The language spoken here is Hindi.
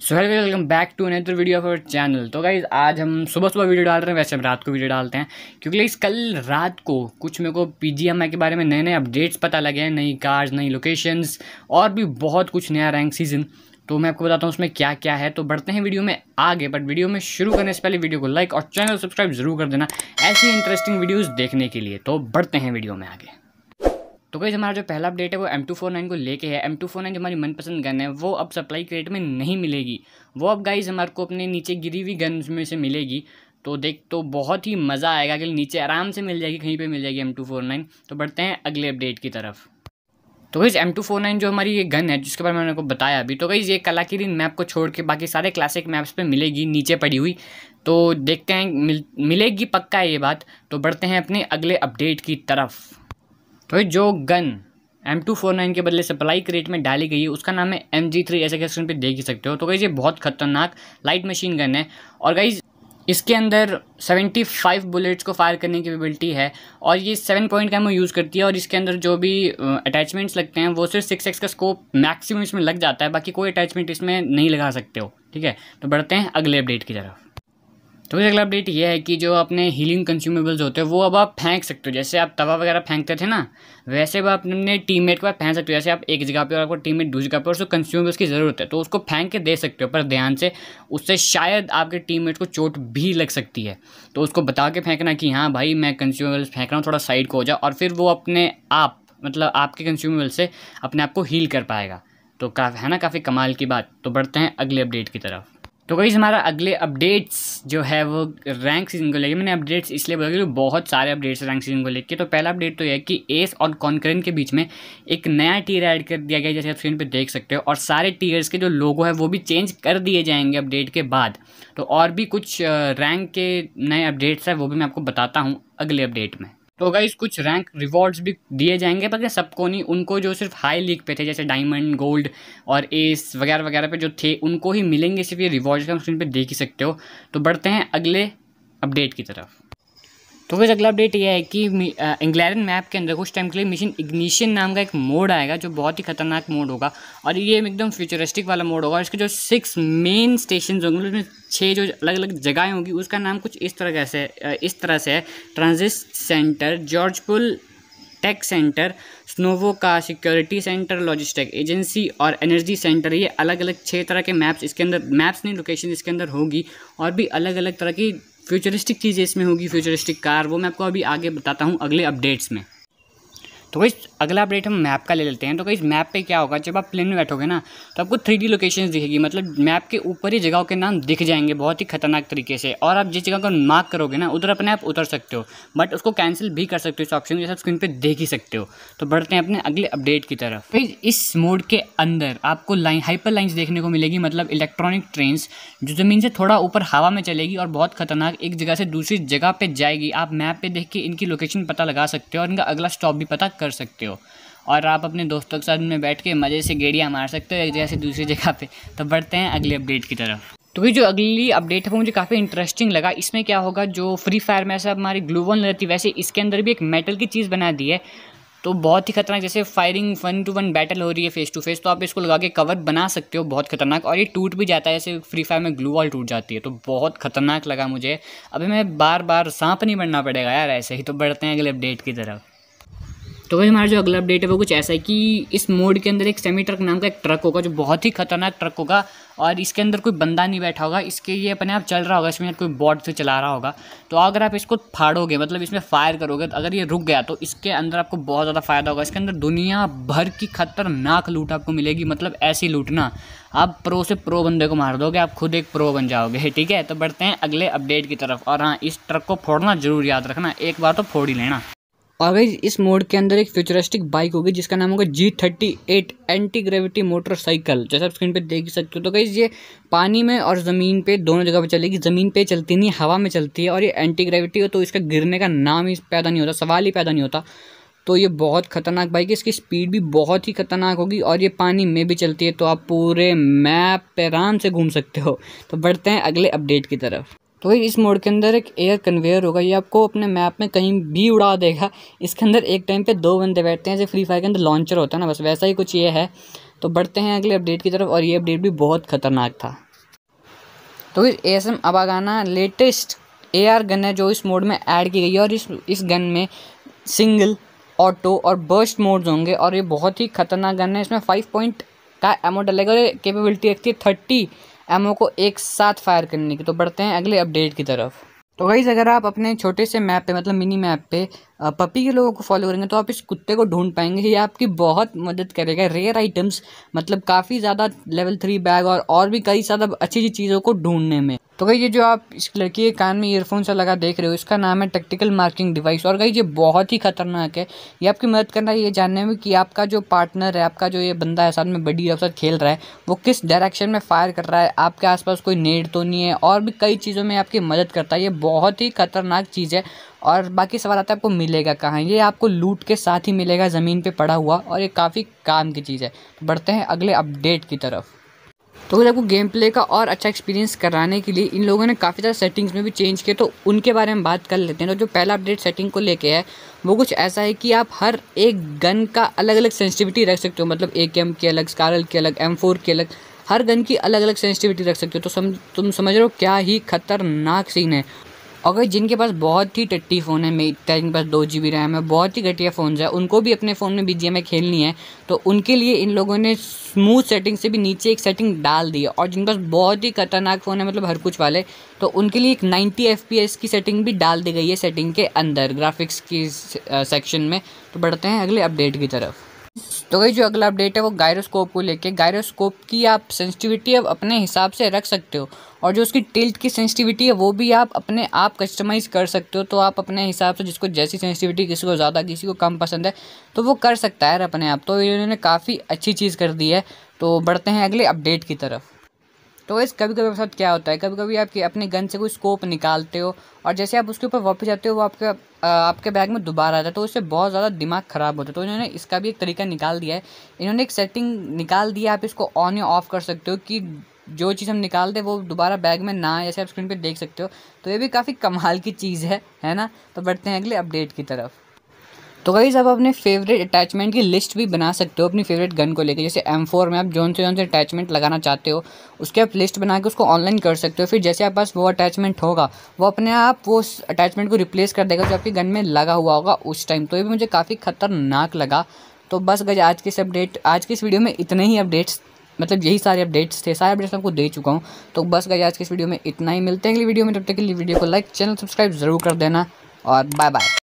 So hello welcome back to another video of our channel. तो गाइज़ आज हम सुबह सुबह वीडियो डाल रहे हैं, वैसे हम रात को वीडियो डालते हैं क्योंकि गाइज़ कल रात को कुछ मेरे को PGMI के बारे में नए नए अपडेट्स पता लगे हैं, नई कार्स, नई लोकेशंस और भी बहुत कुछ नया रैंक सीजन। तो मैं आपको बताता हूँ उसमें क्या क्या है। तो बढ़ते हैं वीडियो में आगे, बट वीडियो में शुरू करने से पहले वीडियो को लाइक और चैनल सब्सक्राइब जरूर कर देना ऐसी इंटरेस्टिंग वीडियोज़ देखने के लिए। तो बढ़ते हैं वीडियो में आगे। तो गाइस हमारा जो पहला अपडेट है वो M249 को लेके है। M249 जो हमारी मनपसंद गन है वो अब सप्लाई क्रेट में नहीं मिलेगी, वो अब गाइस हमारे को अपने नीचे गिरी हुई गन में से मिलेगी। तो बहुत ही मज़ा आएगा कि नीचे आराम से मिल जाएगी, कहीं पे मिल जाएगी M249। तो बढ़ते हैं अगले अपडेट की तरफ। तो गाइस M249 जो हमारी ये गन है जिसके बारे में मैंने आपको बताया अभी, तो गाइस ये कलाकिरीन मैप को छोड़ के बाकी सारे क्लासिक मैप्स पे मिलेगी नीचे पड़ी हुई। तो देखते हैं मिलेगी, पक्का है ये बात। तो बढ़ते हैं अपने अगले अपडेट की तरफ। तो जो गन M249 के बदले सप्लाई क्रेट में डाली गई है उसका नाम है MG3, ऐसे के स्क्रीन पे देख ही सकते हो। तो गाइस ये बहुत खतरनाक लाइट मशीन गन है और गाइस इसके अंदर 75 बुलेट्स को फायर करने की एबिलिटी है और ये 7 पॉइंट का एमओ यूज़ करती है। और इसके अंदर जो भी अटैचमेंट्स लगते हैं वो सिर्फ 6x का स्कोप मैक्सिमम इसमें लग जाता है, बाकी कोई अटैचमेंट इसमें नहीं लगा सकते हो, ठीक है। तो बढ़ते हैं अगले अपडेट की तरफ। तो अगला अपडेट ये है कि जो अपने हीलिंग कंज्यूमेबल्स होते हैं वो अब आप फेंक सकते हो। जैसे आप तवा वगैरह फेंकते थे ना, वैसे अब आप अपने टीममेट को फेंक सकते हो। जैसे आप एक जगह पे और आपको टीममेट दूसरी जगह पे और उसको कंज्यूमेबल्स की ज़रूरत है तो उसको फेंक के दे सकते हो, पर ध्यान से, उससे शायद आपके टीममेट को चोट भी लग सकती है। तो उसको बता के फेंकना कि हाँ भाई मैं कंज्यूमेबल्स फेंक रहा हूँ, थोड़ा साइड को हो जाओ, और फिर वो अपने आप मतलब आपके कंज्यूमेबल से अपने आप को हील कर पाएगा। तो है ना, काफ़ी कमाल की बात। तो बढ़ते हैं अगले अपडेट की तरफ। तो गाइस हमारा अगले अपडेट्स जो है वो रैंक सीजन को लेके। मैंने अपडेट्स इसलिए बोला क्योंकि बहुत सारे अपडेट्स रैंक सीजन को लेके। तो पहला अपडेट तो यह है कि एस और कॉन्करेंट के बीच में एक नया टीयर ऐड कर दिया गया, जैसे आप स्क्रीन पे देख सकते हो। और सारे टीयर्स के जो लोगो है वो भी चेंज कर दिए जाएंगे अपडेट के बाद। तो और भी कुछ रैंक के नए अपडेट्स है वो भी मैं आपको बताता हूँ अगले अपडेट में। तो गाइस कुछ रैंक रिवॉर्ड्स भी दिए जाएंगे, पर सबको नहीं, उनको जो सिर्फ हाई लीग पे थे जैसे डायमंड, गोल्ड और एस वगैरह वगैरह पे जो थे उनको ही मिलेंगे सिर्फ ये रिवॉर्ड्स का स्क्रीन पे देख ही सकते हो। तो बढ़ते हैं अगले अपडेट की तरफ। तो वैसे अगला अपडेट ये है कि इंग्लैंड मैप के अंदर कुछ टाइम के लिए मिशन इग्निशन नाम का एक मोड आएगा जो बहुत ही खतरनाक मोड होगा और ये एकदम फ्यूचरिस्टिक वाला मोड होगा। इसके जो 6 मेन स्टेशन होंगे उसमें 6 जो अलग अलग जगहें होंगी उसका नाम कुछ इस तरह से है। ट्रांजिट सेंटर, जॉर्ज पुल टेक सेंटर, स्नोवो का सिक्योरिटी सेंटर, लॉजिस्टिक एजेंसी और एनर्जी सेंटर। ये अलग अलग 6 तरह के मैप्स इसके अंदर, मैप्स नहीं लोकेशन इसके अंदर होगी। और भी अलग अलग तरह की फ्यूचरिस्टिक चीज़ें इसमें होगी, फ्यूचरिस्टिक कार, वो मैं आपको अभी आगे बताता हूँ अगले अपडेट्स में। तो गाइस अगला अपडेट हम मैप का ले लेते हैं। तो गाइस मैप पे क्या होगा, जब आप प्लेन में बैठोगे ना तो आपको 3D लोकेशंस दिखेगी, मतलब मैप के ऊपर ही जगहों के नाम दिख जाएंगे बहुत ही खतरनाक तरीके से। और आप जिस जगह को मार्क करोगे ना उधर अपने आप उतर सकते हो, बट उसको कैंसिल भी कर सकते हो इस ऑप्शन, जैसे आप स्क्रीन पे देख ही सकते हो। तो बढ़ते हैं अपने अगले अपडेट की तरफ। गाइस इस मोड के अंदर आपको हाइपर लाइन्स देखने को मिलेगी, मतलब इलेक्ट्रॉनिक ट्रेन्स जो ज़मीन से थोड़ा ऊपर हवा में चलेगी और बहुत खतरनाक एक जगह से दूसरी जगह पे जाएगी। आप मैप पे देख के इनकी लोकेशन पता लगा सकते हो और इनका अगला स्टॉप भी पता कर सकते हो। और आप अपने दोस्तों के साथ में बैठ के मज़े से गेड़ियाँ मार सकते हो एक जगह से दूसरी जगह पे। तो बढ़ते हैं अगले अपडेट की तरफ। तो ये जो अगली अपडेट है वो मुझे काफ़ी इंटरेस्टिंग लगा। इसमें क्या होगा, जो फ्री फायर में ऐसा हमारी ग्लू वॉल रहती है वैसे इसके अंदर भी एक मेटल की चीज़ बना दी है। तो बहुत ही खतरनाक, जैसे फायरिंग 1 to 1 बैटल हो रही है फेस टू फेस, तो आप इसको लगा के कवर बना सकते हो, बहुत खतरनाक। और ये टूट भी जाता है जैसे फ्री फायर में ग्लू वॉल टूट जाती है। तो बहुत खतरनाक लगा मुझे। अभी मैं बार बार सांप नहीं बनना पड़ेगा यार ऐसे ही। तो बढ़ते हैं अगले अपडेट की तरफ। तो भाई हमारा जो अगला अपडेट है वो कुछ ऐसा है कि इस मोड के अंदर एक सेमी ट्रक नाम का एक ट्रक होगा जो बहुत ही खतरनाक ट्रक होगा और इसके अंदर कोई बंदा नहीं बैठा होगा, इसके ये अपने आप चल रहा होगा, इसमें कोई बॉट से चला रहा होगा। तो अगर आप इसको फाड़ोगे, मतलब इसमें फायर करोगे, तो अगर ये रुक गया तो इसके अंदर आपको बहुत ज़्यादा फायदा होगा। इसके अंदर दुनिया भर की खतरनाक लूट आपको मिलेगी, मतलब ऐसी लूटना आप प्रो से प्रो बंदे को मार दोगे, आप खुद एक प्रो बन जाओगे, ठीक है। तो बढ़ते हैं अगले अपडेट की तरफ। और हाँ, इस ट्रक को फोड़ना जरूर याद रखना, एक बार तो फोड़ ही लेना। और गाइस इस मोड के अंदर एक फ्यूचरिस्टिक बाइक होगी जिसका नाम होगा G38 एंटी ग्रेविटी मोटरसाइकिल, जैसा आप स्क्रीन पे देख सकते हो। तो गाइस ये पानी में और ज़मीन पे दोनों जगह पे चलेगी। ज़मीन पे चलती नहीं, हवा में चलती है। और ये एंटी ग्रेविटी है तो इसका गिरने का नाम ही पैदा नहीं होता, सवाल ही पैदा नहीं होता। तो ये बहुत खतरनाक बाइक है, इसकी स्पीड भी बहुत ही खतरनाक होगी और ये पानी में भी चलती है। तो आप पूरे मैप पे आराम से घूम सकते हो। तो बढ़ते हैं अगले अपडेट की तरफ। तो भाई इस मोड के अंदर एक एयर कन्वेयर होगा, ये आपको अपने मैप में कहीं भी उड़ा देगा। इसके अंदर एक टाइम पे 2 बंदे बैठते हैं, जैसे फ्री फायर के अंदर लॉन्चर होता है ना, बस वैसा ही कुछ ये है। तो बढ़ते हैं अगले अपडेट की तरफ और ये अपडेट भी बहुत खतरनाक था। तो ASM अबागाना लेटेस्ट AR गन है जो इस मोड में ऐड की गई है और इस गन में सिंगल, ऑटो और बर्स्ट मोड्स होंगे और ये बहुत ही खतरनाक गन है। इसमें 5 पॉइंट का एमो डलेगा और कैपेबिलिटी रखती है 30 एमओ को एक साथ फायर करने की। तो बढ़ते हैं अगले अपडेट की तरफ। तो गाइस अगर आप अपने छोटे से मैप पे मतलब मिनी मैप पे पपी के लोगों को फॉलो करेंगे तो आप इस कुत्ते को ढूंढ पाएंगे। ये आपकी बहुत मदद करेगा रेयर आइटम्स मतलब काफ़ी ज़्यादा लेवल 3 बैग और भी कई ज़्यादा अच्छी चीज़ों को ढूंढने में। तो गाइस ये जो आप इस लड़की के कान में ईयरफोन से लगा देख रहे हो इसका नाम है टैक्टिकल मार्किंग डिवाइस। और गाइस ये बहुत ही खतरनाक है। ये आपकी मदद करना है ये जानने में कि आपका जो पार्टनर है, आपका जो ये बंदा है साथ में बडी आपके साथ खेल रहा है, वो किस डायरेक्शन में फायर कर रहा है, आपके आसपास कोई नेड तो नहीं है, और भी कई चीज़ों में आपकी मदद करता है। ये बहुत ही खतरनाक चीज़ है। और बाकी सवाल आता है आपको मिलेगा कहाँ। ये आपको लूट के साथ ही मिलेगा ज़मीन पे पड़ा हुआ और ये काफ़ी काम की चीज़ है। तो बढ़ते हैं अगले अपडेट की तरफ। तो आपको गेम प्ले का और अच्छा एक्सपीरियंस कराने के लिए इन लोगों ने काफ़ी ज़्यादा सेटिंग्स में भी चेंज किए, तो उनके बारे में बात कर लेते हैं। तो जो पहला अपडेट सेटिंग को लेके है वो कुछ ऐसा है कि आप हर एक गन का अलग अलग सेंसिटिविटी रख सकते हो। मतलब AKM की अलग, स्कारल की अलग, M4 की अलग, हर गन की अलग अलग सेंसिटिविटी रख सकते हो। तो तुम समझ रहे हो क्या ही खतरनाक सीन है। अगर जिनके पास बहुत ही टट्टी फ़ोन है, मेरे पास 2 GB रैम है, बहुत ही घटिया फ़ोन्स है, उनको भी अपने फ़ोन में BGMI खेलनी है तो उनके लिए इन लोगों ने स्मूथ सेटिंग से भी नीचे एक सेटिंग डाल दी है। और जिनके पास बहुत ही खतरनाक फ़ोन है मतलब हर कुछ वाले, तो उनके लिए एक 90 FPS की सेटिंग भी डाल दी गई है सेटिंग के अंदर ग्राफिक्स की सेक्शन में। तो बढ़ते हैं अगले अपडेट की तरफ। तो भाई जो अगला अपडेट है वो गायरोस्कोप को लेके। गायरोस्कोप की आप सेंसिटिविटी अब अपने हिसाब से रख सकते हो और जो उसकी टिल्ट की सेंसिटिविटी है वो भी आप अपने आप कस्टमाइज़ कर सकते हो। तो आप अपने हिसाब से जिसको जैसी सेंसिटिविटी, किसी को ज़्यादा किसी को कम पसंद है तो वो कर सकता है अपने आप। तो इन्होंने काफ़ी अच्छी चीज़ कर दी है। तो बढ़ते हैं अगले अपडेट की तरफ। तो इस कभी कभी साथ क्या होता है, कभी कभी आप अपने गन से कोई स्कोप निकालते हो और जैसे आप उसके ऊपर वापस जाते हो वो आपके बैग में दोबारा आता है, तो उससे बहुत ज़्यादा दिमाग ख़राब होता है। तो इन्होंने इसका भी एक तरीका निकाल दिया है। इन्होंने एक सेटिंग निकाल दी है, आप इसको ऑन या ऑफ़ कर सकते हो कि जो चीज़ हम निकाल दें वो दोबारा बैग में ना आए, जैसे आप स्क्रीन पर देख सकते हो। तो ये भी काफ़ी कमाल की चीज़ है ना। तो बढ़ते हैं अगले अपडेट की तरफ। तो गाइस आप अपने फेवरेट अटैचमेंट की लिस्ट भी बना सकते हो अपनी फेवरेट गन को लेकर। जैसे M4 में आप जौन से अटैचमेंट लगाना चाहते हो उसके आप लिस्ट बना के उसको ऑनलाइन कर सकते हो। फिर जैसे आप पास वो अटैचमेंट होगा वो अपने आप वो अटैचमेंट को रिप्लेस कर देगा जो आपकी गन में लगा हुआ होगा उस टाइम। तो ये भी मुझे काफ़ी खतरनाक लगा। तो बस गाइस आज की इस वीडियो में इतने ही अपडेट्स, मतलब यही सारे अपडेट्स थे, सारे अपडेट्स आपको दे चुका हूँ। तो बस गाइस आज की इस वीडियो में इतना ही। मिलते हैं अगली वीडियो में, तब तक के लिए वीडियो को लाइक, चैनल सब्सक्राइब ज़रूर कर देना और बाय बाय।